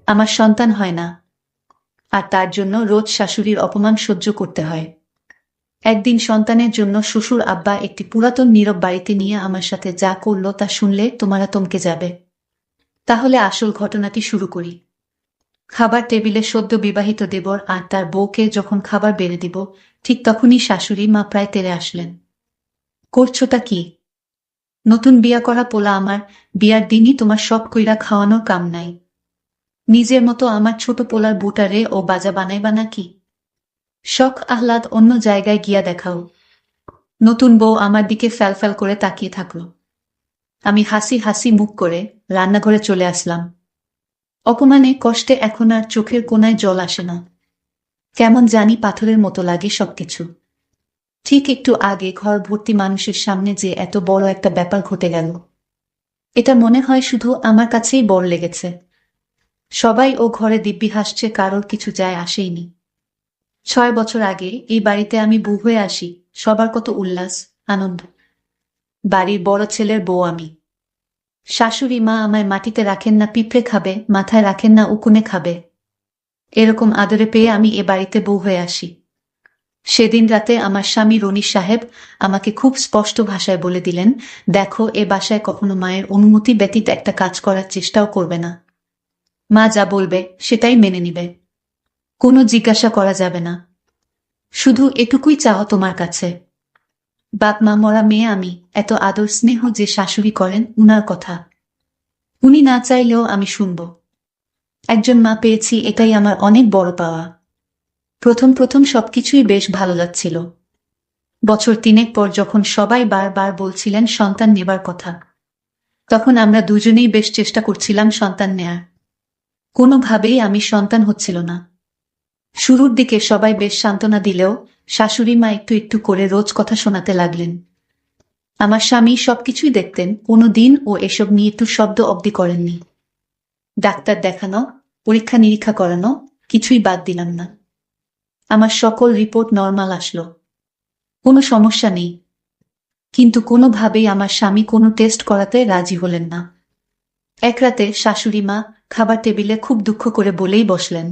আমার সন্তান হয় না, আর তার জন্য রোজ শাশুড়ির অপমান সহ্য করতে হয়। একদিন সন্তানের জন্য শ্বশুর আব্বা একটি পুরাতন নীরব বাড়িতে নিয়ে আমার সাথে যা করলো তা শুনলে তোমারা থমকে যাবে। তাহলে আসল ঘটনাটি শুরু করি। খাবার টেবিলে সদ্য বিবাহিত দেবর আর তার বউকে যখন খাবার বেড়ে দিব, ঠিক তখনই শাশুড়ি মা প্রায় তেড়ে আসলেন। করছোটা কি? নতুন বিয়া করা পোলা আমার, বিয়ার দিনই তোমার সব কইরা খাওয়ানোর কাম নাই? নিজের মতো আমার ছোট পোলার বুটারে ও বাজা বানাইবা নাকি? শখ আহ্লাদ অন্য জায়গায় গিয়া দেখাও। নতুন বউ আমার দিকে ফ্যালফ্যাল করে তাকিয়ে থাকলো। আমি হাসি হাসি মুখ করে রান্নাঘরে চলে আসলাম। অপমানে কষ্টে এখন আর চোখের কোণায় জল আসে না। কেমন জানি পাথরের মতো লাগে সবকিছু। ঠিক একটু আগে ঘর ভর্তি মানুষের সামনে যে এত বড় একটা ব্যাপার ঘটে গেল, এটা মনে হয় শুধু আমার কাছেই বড় লেগেছে। সবাই ও ঘরে দিব্যি হাসছে, কারোর কিছু যায় আসেইনি। 6 বছর আগে এই বাড়িতে আমি বউ হয়ে আসি, সবার কত উল্লাস, আনন্দ। বাড়ির বড় ছেলের বউ আমি। শাশুড়ি মা আমায় মাটিতে রাখেন না পিঁপড়ে খাবে, মাথায় রাখেন না উকুনে খাবে। এরকম আদরে পেয়ে আমি এ বাড়িতে বউ হয়ে আসি। সেদিন রাতে আমার স্বামী রনি সাহেব আমাকে খুব স্পষ্ট ভাষায় বলে দিলেন, দেখো, এ বাসায় কখনো মায়ের অনুমতি ব্যতীত একটা কাজ করার চেষ্টাও করবে না। মা যা বলবে সেটাই মেনে নিবে, কোনো জিজ্ঞাসা করা যাবে না। শুধু এটুকুই চাও তোমার কাছে। বাপ মা মরা মেয়ে আমি, এত আদর স্নেহ যে শাশুড়ি করেন উনার কথা উনি না চাইলেও আমি শুনব। একজন মা পেয়েছি, এটাই আমার অনেক বড় পাওয়া। প্রথম প্রথম সবকিছুই বেশ ভালো লাগছিল। বছর 3 পর যখন সবাই বারবার বলছিলেন সন্তান নেবার কথা, তখন আমরা দুজনেই বেশ চেষ্টা করছিলাম সন্তান নেয়ার। কোনোভাবেই আমি সন্তান হচ্ছিল না। শুরুর দিকে সবাই বেশ সান্ত্বনা দিলেও শাশুড়ি মা একটু একটু করে রোজ কথা শোনাতে লাগলেন। আমার স্বামী সবকিছুই দেখতেন, কোনো দিন ও এসব নিয়ে একটু শব্দ অবধি করেননি। ডাক্তার দেখানো, পরীক্ষা নিরীক্ষা করানো, কিছুই বাদ দিলাম না। আমার সকল রিপোর্ট নরমাল আসলো, কোনো সমস্যা নেই। কিন্তু কোনোভাবেই আমার স্বামী কোনো টেস্ট করাতে রাজি হলেন না। এক রাতে শাশুড়ি মা খাবার টেবিলে খুব দুঃখ করে বলেই বসলেন,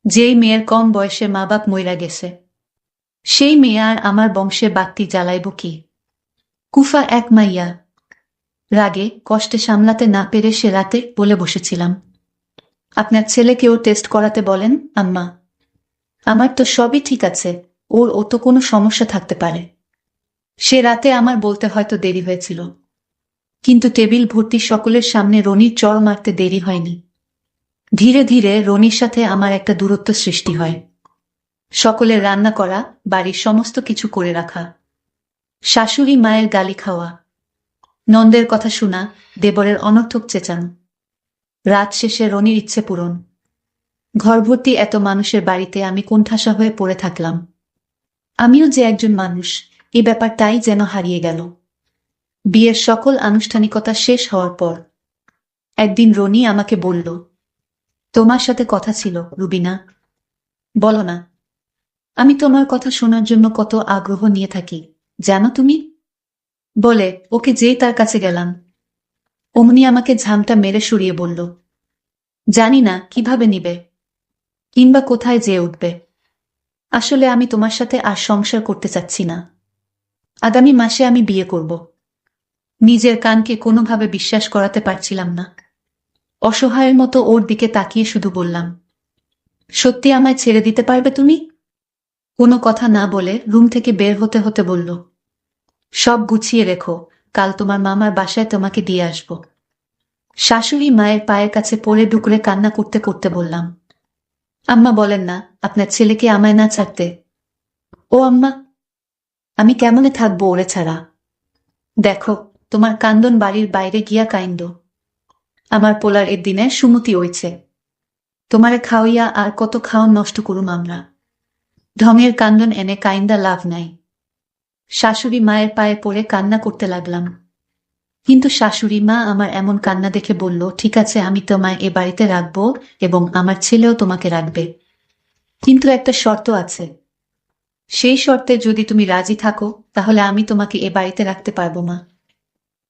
যেই মেয়ের কম বয়সে মা বাপ মইরা গেছে, সেই মেয়ে আর আমার বংশে বাতি জ্বালাইব কি? কুফা এক মাইয়া। রাগে কষ্টে সামলাতে না পেরে সে রাতে বলে বসেছিলাম, আপনার ছেলেকেও টেস্ট করাতে বলেন আম্মা। আমার তো সবই ঠিক আছে, ও তো কোনো সমস্যা থাকতে পারে। সে রাতে আমার বলতে হয়তো দেরি হয়েছিল, কিন্তু টেবিল ভর্তি সকলের সামনে রনির চড় মারতে দেরি হয়নি। ধীরে ধীরে রনির সাথে আমার একটা দূরত্ব সৃষ্টি হয়। সকলের রান্না করা, বাড়ির সমস্ত কিছু করে রাখা, শাশুড়ি মায়ের গালি খাওয়া, নন্দের কথা শোনা, দেবরের অনর্থক চেঁচানো। রাত শেষে রনির ইচ্ছে পূরণ। ঘরভর্তি এত মানুষের বাড়িতে আমি কোণঠাসা হয়ে পড়ে থাকলাম। আমিও যে একজন মানুষ, এই ব্যাপারটাই যেন হারিয়ে গেল। বিয়ের সকল আনুষ্ঠানিকতা শেষ হওয়ার পর একদিন রনি আমাকে বলল, তোমার সাথে কথা ছিল রুবিনা। বলো না। আমি তোমার কথা শোনার জন্য কত আগ্রহ নিয়ে থাকি জানো তুমি। বলে ওকে যেই তার কাছে গেলাম, অমনি আমাকে ঝামটা মেরে সরিয়ে বলল, জানি না কিভাবে নিবে, কিংবা কোথায় যেয়ে উঠবে। আসলে আমি তোমার সাথে আর সংসার করতে চাচ্ছি না। আগামী মাসে আমি বিয়ে করব। নিজের কানকে কোনোভাবে বিশ্বাস করাতে পারছিলাম না। অসহায়ের মতো ওর দিকে তাকিয়ে শুধু বললাম, সত্যি আমায় ছেড়ে দিতে পারবে তুমি? কোনো কথা না বলে রুম থেকে বের হতে হতে বলল, সব গুছিয়ে রেখো, কাল তোমার মামার বাসায় তোমাকে দিয়ে আসব। শাশুড়ি মায়ের পায়ের কাছে পড়ে ডুকরে কান্না করতে করতে বললাম, আম্মা বলেন না আপনার ছেলেকে আমায় না ছাড়তে। ও আম্মা, আমি কেমনে থাকবো ওরে ছাড়া? দেখো, তোমার কান্দন বাড়ির বাইরে গিয়া কাইন্দ। আমার পোলার এর দিনে সুমতি হইছে। তোমারে খাওয়াইয়া আর কত খাওয়ান নষ্ট করুম আমরা। ঢঙের কান্দন এনে কাইন্দা লাভ নাই। শাশুড়ি মায়ের পায়ে পড়ে কান্না করতে লাগলাম। কিন্তু শাশুড়ি মা আমার এমন কান্না দেখে বলল, ঠিক আছে, আমি তোমায় এ বাড়িতে রাখবো এবং আমার ছেলেও তোমাকে রাখবে, কিন্তু একটা শর্ত আছে। সেই শর্তে যদি তুমি রাজি থাকো তাহলে আমি তোমাকে এ বাড়িতে রাখতে পারবো না।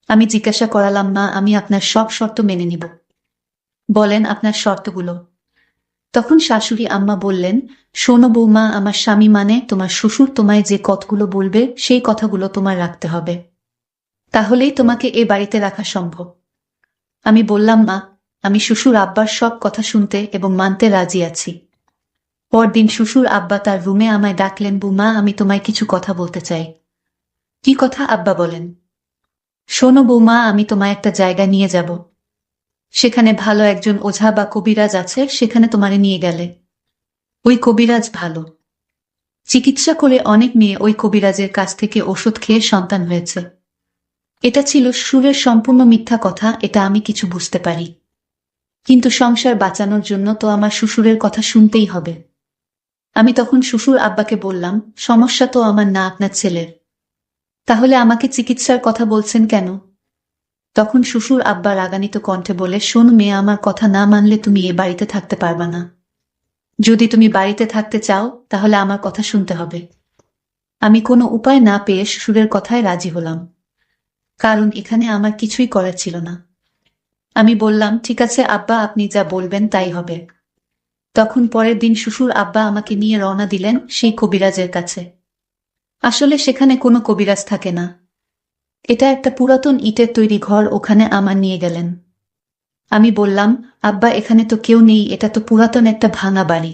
আমি জিজ্ঞাসা করালাম, মা, আমি আপনার সব শর্ত মেনে নিব? বলেন আপনার শর্তগুলো। তখন শাশুড়ি আম্মা বললেন, শোনো বৌমা, আমার স্বামী মানে তোমার শ্বশুর তোমায় যে কথাগুলো বলবে সেই কথাগুলো তোমার রাখতে হবে, তাহলেই তোমাকে এ বাড়িতে রাখা সম্ভব। আমি বললাম, মা, আমি শ্বশুর আব্বার সব কথা শুনতে এবং মানতে রাজি আছি। পরদিন শ্বশুর আব্বা তার রুমে আমায় ডাকলেন, বৌমা, আমি তোমায় কিছু কথা বলতে চাই। কি কথা আব্বা, বলেন। শোনো বৌমা, আমি তোমায় একটা জায়গায় নিয়ে যাব। সেখানে ভালো একজন ওঝা বা কবিরাজ আছে, সেখানে তোমারে নিয়ে গেলে ওই কবিরাজ ভালো চিকিৎসা করে অনেক মেয়ে ওই কবিরাজের কাছ থেকে ওষুধ খেয়ে সন্তান হয়েছে। এটা ছিল সুরের সম্পূর্ণ মিথ্যা কথা, এটা আমি কিছু বুঝতে পারি, কিন্তু সংসার বাঁচানোর জন্য তো আমার শ্বশুরের কথা শুনতেই হবে। আমি তখন শ্বশুর আব্বাকে বললাম, সমস্যা তো আমার না, আপনার ছেলের। তাহলে আমাকে চিকিৎসার কথা বলছেন কেন? তখন শ্বশুর আব্বা রাগান্বিত কণ্ঠে বলে, শোন মেয়ে, আমার কথা না মানলে তুমি এ বাড়িতে থাকতে পারবা না। যদি তুমি বাড়িতে থাকতে চাও তাহলে আমার কথা শুনতে হবে। আমি কোনো উপায় না পেয়ে শ্বশুরের কথায় রাজি হলাম, কারণ এখানে আমার কিছুই করার ছিল না। আমি বললাম, ঠিক আছে আব্বা, আপনি যা বলবেন তাই হবে। তখন পরের দিন শ্বশুর আব্বা আমাকে নিয়ে রওনা দিলেন সেই কবিরাজের কাছে। আসলে সেখানে কোনো কবিরাজ থাকে না, এটা একটা পুরাতন ইটের তৈরি ঘর, ওখানে আমার নিয়ে গেলেন। আমি বললাম, আব্বা, এখানে তো কেউ নেই, এটা তো পুরাতন একটা ভাঙা বাড়ি,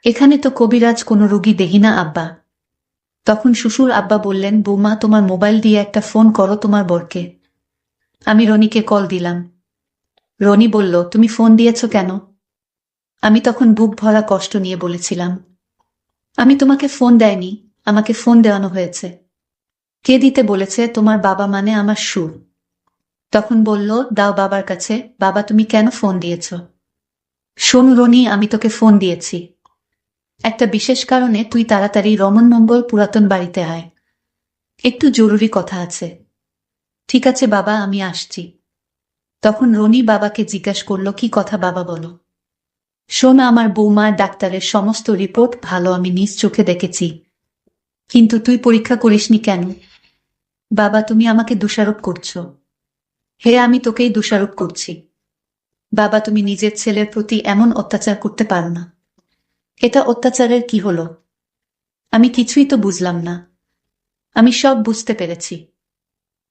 এখানে তো কবিরাজ কোনো রোগী দেখি না আব্বা। তখন শ্বশুর আব্বা বললেন, বৌমা, তোমার মোবাইল দিয়ে একটা ফোন করো তোমার বরকে। আমি রনিকে কল দিলাম। রনি বলল, তুমি ফোন দিয়েছ কেন? আমি তখন বুক ভরা কষ্ট নিয়ে বলেছিলাম, আমি তোমাকে ফোন দেয়নি, আমাকে ফোন দেওয়ানো হয়েছে। কে দিতে বলেছে? তোমার বাবা, মানে আমার সুর। তখন বলল, দাও বাবার কাছে। বাবা, তুমি কেন ফোন দিয়েছ? শোন রনি, আমি তোকে ফোন দিয়েছি একটা বিশেষ কারণে, তুই তাড়াতাড়ি রমন মঙ্গল পুরাতন বাড়িতে আয়, একটু জরুরি কথা আছে। ঠিক আছে বাবা, আমি আসছি। তখন রনি বাবাকে জিজ্ঞাসা করল, কি কথা বাবা, বলো। শোন, আমার বৌমার ডাক্তারের সমস্ত রিপোর্ট ভালো, আমি নিজ চোখে দেখেছি। কিন্তু তুই পরীক্ষা করিসনি কেন? বাবা, তুমি আমাকে দোষারোপ করছো। হে, আমি তোকেই দোষারোপ করছি। বাবা, তুমি নিজের ছেলের প্রতি এমন অত্যাচার করতে পারো না। এটা অত্যাচারের কি হলো? আমি কিছুই তো বুঝলাম না। আমি সব বুঝতে পেরেছি।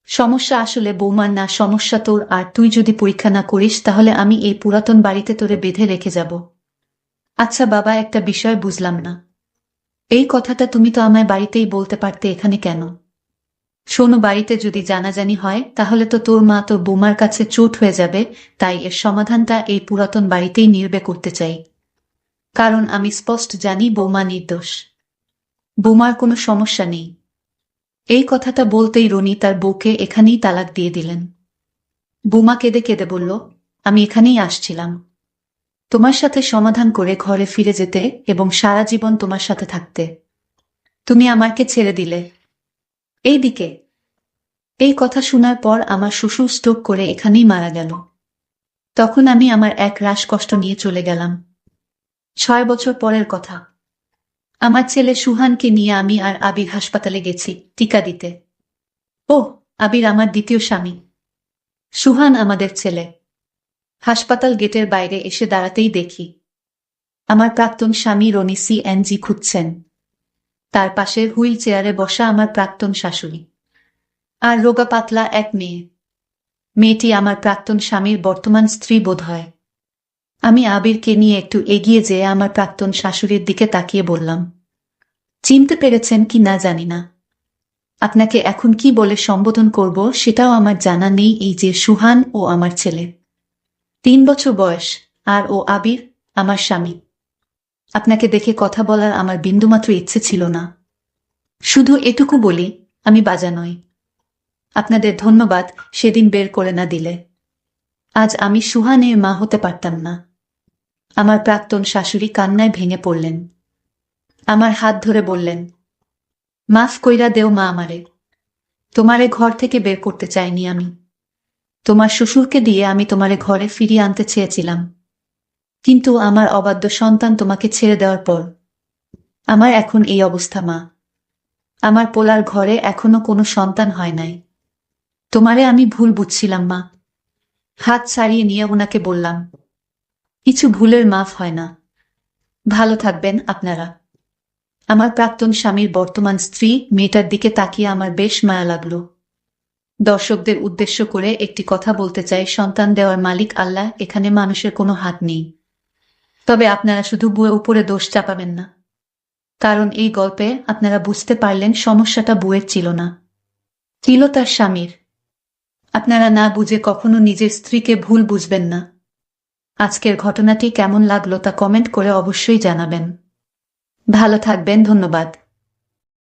সমস্যা আসলে বৌমার না, সমস্যা তোর, আর তুই যদি পরীক্ষা না করিস তাহলে আমি এই পুরাতন বাড়িতে তোরে বেঁধে রেখে যাব। আচ্ছা বাবা, একটা বিষয় বুঝলাম না। এই কথাটা তুমি তো আমায় বাড়িতেই বলতে পারতে, এখানে কেন? শোনো, বাড়িতে যদি জানাজানি হয় তাহলে তো তোর মা তোর বৌমার কাছে চোট হয়ে যাবে, তাই এর সমাধানটা এই পুরাতন বাড়িতেই নির্বে করতে চাই। কারণ আমি স্পষ্ট জানি বৌমা নির্দোষ, বৌমার কোনো সমস্যা নেই। এই কথাটা বলতেই রনি তার বউকে এখানেই তালাক দিয়ে দিলেন। বৌমা কেঁদে কেঁদে বলল, আমি এখানেই আসছিলাম তোমার সাথে সমাধান করে ঘরে ফিরে যেতে এবং সারা জীবন তোমার সাথে থাকতে। তুমি আমাকে ছেড়ে দিলে। এইদিকে এই কথা শোনার পর আমার শ্বশুর স্ট্রোক করে এখানেই মারা গেল। তখন আমি আমার এক রাশ কষ্ট নিয়ে চলে গেলাম। 6 বছর পরের কথা। আমার ছেলে সুহানকে নিয়ে আমি আর আবির হাসপাতালে গেছি টিকা দিতে। ওহ, আবির আমার দ্বিতীয় স্বামী, সুহান আমাদের ছেলে। হাসপাতাল গেটের বাইরে এসে দাঁড়াতেই দেখি আমার প্রাক্তন স্বামী রনি CNG খুঁজছেন। তার পাশে হুইল চেয়ারে বসা আমার প্রাক্তন শাশুড়ি, আর রোগা পাতলা এক মেয়ে। মেয়েটি আমার প্রাক্তন স্বামীর বর্তমান স্ত্রী বোধ হয়। আমি আবিরকে নিয়ে একটু এগিয়ে যেয়ে আমার প্রাক্তন শাশুড়ির দিকে তাকিয়ে বললাম, চিনতে পেরেছেন কি না জানি না, আপনাকে এখন কি বলে সম্বোধন করব সেটাও আমার জানা নেই। এই যে সুহান, ও আমার ছেলে, 3 বছর বয়স, আর ও আবির, আমার স্বামী। আপনাকে দেখে কথা বলার আমার বিন্দুমাত্র ইচ্ছে ছিল না। শুধু এটুকু বলি, আমি বাজা নই। আপনাদের ধন্যবাদ সেদিন বের করে না দিলে আজ আমি সুহানের মা হতে পারতাম না। আমার প্রাক্তন শাশুড়ি কান্নায় ভেঙে পড়লেন। আমার হাত ধরে বললেন, মাফ কইরা দেও মা আমারে, তোমারে ঘর থেকে বের করতে চাইনি আমি। তোমার শ্বশুরকে দিয়ে আমি তোমারে ঘরে ফিরিয়ে আনতে চেয়েছিলাম, কিন্তু আমার অবাধ্য সন্তান তোমাকে ছেড়ে দেওয়ার পর আমার এখন এই অবস্থা মা। আমার পোলার ঘরে এখনো কোনো সন্তান হয় নাই। তোমারে আমি ভুল বুঝছিলাম মা। হাত ছাড়িয়ে নিয়ে ওনাকে বললাম, কিছু ভুলের মাফ হয় না। ভালো থাকবেন আপনারা। আমার প্রাক্তন স্বামীর বর্তমান স্ত্রী মেয়েটার দিকে তাকিয়ে আমার বেশ মায়া লাগলো। দর্শকদের উদ্দেশ্য করে একটি কথা বলতে চাই, সন্তান দেওয়ার মালিক আল্লাহ, এখানে মানুষের কোনো হাত নেই। তবে আপনারা শুধু বউয়ের উপরে দোষ চাপাবেন না, কারণ এই গল্পে আপনারা বুঝতে পারলেন সমস্যাটা বউয়ের ছিল না, ছিল তার স্বামীর। আপনারা না বুঝে কখনো নিজের স্ত্রীকে ভুল বুঝবেন না। আজকের ঘটনাটি কেমন লাগলো তা কমেন্ট করে অবশ্যই জানাবেন। ভালো থাকবেন, ধন্যবাদ।